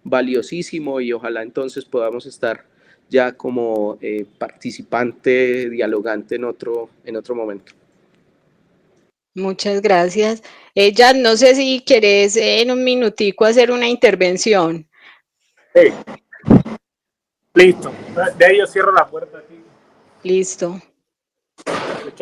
valiosísimo, y ojalá entonces podamos estar ya como participante, dialogante en otro momento. Muchas gracias. Jan, no sé si querés en un minutico hacer una intervención. Sí. Listo. De ahí yo cierro la puerta aquí. Listo.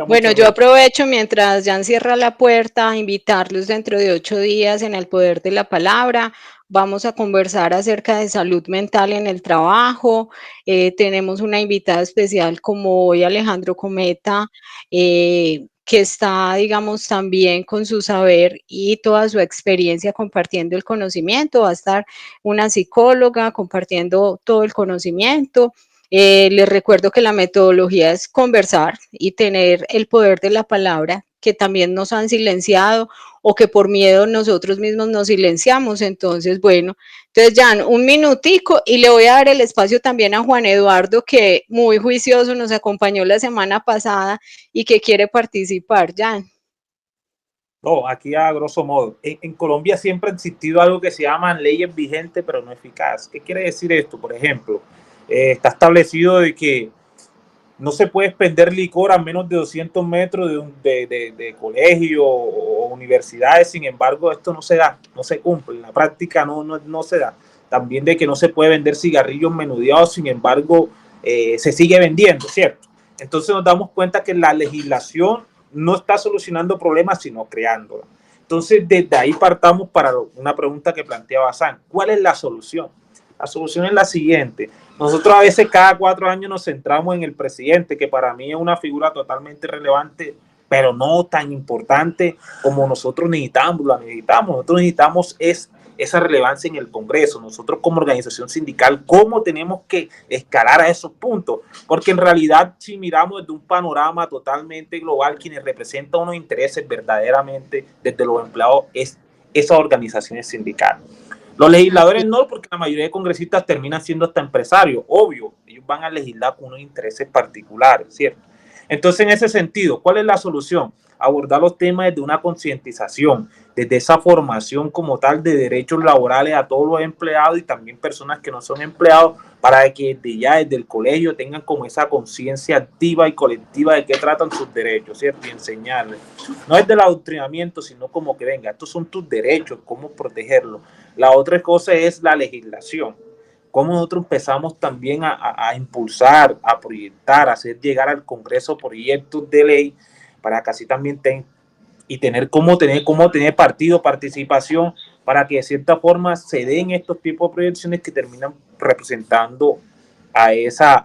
Bueno, yo aprovecho mientras Jan cierra la puerta, invitarlos dentro de 8 días en el Poder de la Palabra. Vamos a conversar acerca de salud mental en el trabajo. Tenemos una invitada especial como hoy, Alejandro Cometa, que está, digamos, también con su saber y toda su experiencia compartiendo el conocimiento. Va a estar una psicóloga compartiendo todo el conocimiento. Les recuerdo que la metodología es conversar y tener el poder de la palabra, que también nos han silenciado o que por miedo nosotros mismos nos silenciamos. Entonces, bueno, entonces Jan, un minutico, y le voy a dar el espacio también a Juan Eduardo, que muy juicioso nos acompañó la semana pasada y que quiere participar. Jan. No, aquí a grosso modo. En Colombia siempre ha existido algo que se llaman leyes vigentes pero no eficaces. ¿Qué quiere decir esto? Por ejemplo, está establecido de que no se puede expender licor a menos de 200 metros de colegio o universidades. Sin embargo, esto no se da, no se cumple. En la práctica no se da. También de que no se puede vender cigarrillos menudeados, sin embargo, se sigue vendiendo, ¿cierto? Entonces nos damos cuenta que la legislación no está solucionando problemas, sino creándolos. Entonces, desde ahí partamos para una pregunta que planteaba San. ¿Cuál es la solución? La solución es la siguiente. Nosotros a veces cada 4 años nos centramos en el presidente, que para mí es una figura totalmente relevante pero no tan importante como nosotros necesitamos. Nosotros necesitamos esa relevancia en el Congreso. Nosotros como organización sindical, ¿cómo tenemos que escalar a esos puntos? Porque en realidad, si miramos desde un panorama totalmente global, quienes representan unos intereses verdaderamente desde los empleados es esas organizaciones sindicales. Los legisladores no, porque la mayoría de congresistas terminan siendo hasta empresarios, obvio, ellos van a legislar con unos intereses particulares, ¿cierto? Entonces, en ese sentido, ¿cuál es la solución? Abordar los temas desde una concientización, desde esa formación como tal de derechos laborales a todos los empleados y también personas que no son empleados, para que desde el colegio tengan como esa conciencia activa y colectiva de qué tratan sus derechos, ¿cierto? Y enseñarles. No es del adoctrinamiento, sino como que venga, estos son tus derechos, cómo protegerlos. La otra cosa es la legislación. Cómo nosotros empezamos también a impulsar, a proyectar, a hacer llegar al Congreso proyectos de ley para que así también tener partido, participación, para que de cierta forma se den estos tipos de proyecciones que terminan representando a esa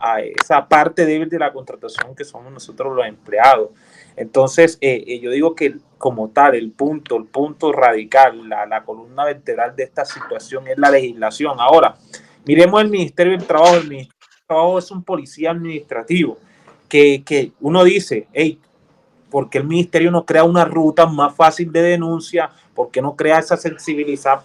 parte débil de la contratación que somos nosotros los empleados. Entonces, yo digo que como tal, el punto radical, la columna vertebral de esta situación es la legislación. Ahora, miremos el Ministerio del Trabajo. El Ministerio del Trabajo es un policía administrativo que uno dice, hey, ¿por qué el ministerio no crea una ruta más fácil de denuncia? ¿Por qué no crea esa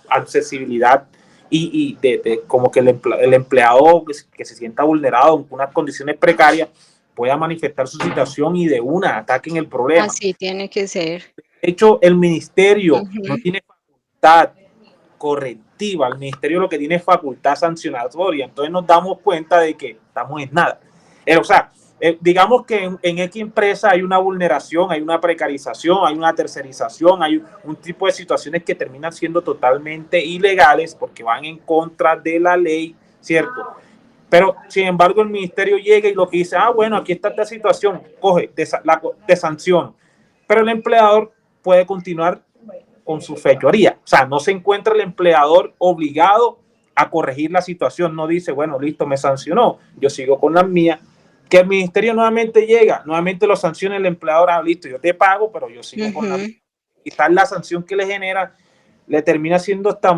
accesibilidad y de como que el empleado que se sienta vulnerado en unas condiciones precarias pueda manifestar su situación y de una ataquen el problema? Así tiene que ser. De hecho, el ministerio no tiene facultad correctiva, el ministerio lo que tiene es facultad sancionatoria. Entonces nos damos cuenta de que estamos en nada. O sea, digamos que en X empresa hay una vulneración, hay una precarización, hay una tercerización, hay un tipo de situaciones que terminan siendo totalmente ilegales porque van en contra de la ley, ¿cierto? Pero, sin embargo, el ministerio llega y lo que dice, bueno, aquí está esta situación, coge, te sanciono. Pero el empleador puede continuar con su fechoría. O sea, no se encuentra el empleador obligado a corregir la situación. No dice, bueno, listo, me sancionó, yo sigo con las mías. Que el ministerio nuevamente llega, nuevamente lo sanciona el empleador, listo, yo te pago, pero yo sigo con las mías. Quizás la sanción que le genera le termina siendo hasta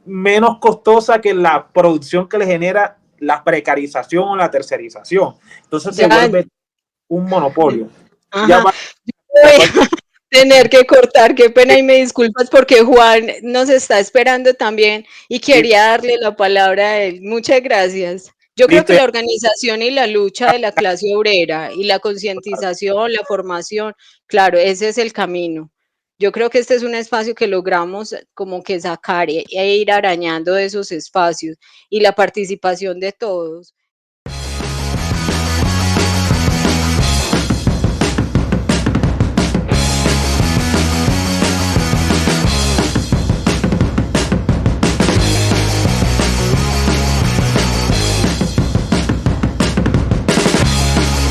menos costosa que la producción que le genera la precarización o la tercerización. Entonces se vuelve un monopolio. Ya tener que cortar, qué pena y me disculpas porque Juan nos está esperando también y quería darle la palabra a él. Muchas gracias. Yo creo que la organización y la lucha de la clase obrera y la concientización, la formación, claro, ese es el camino. Yo creo que este es un espacio que logramos como que sacar e ir arañando esos espacios y la participación de todos.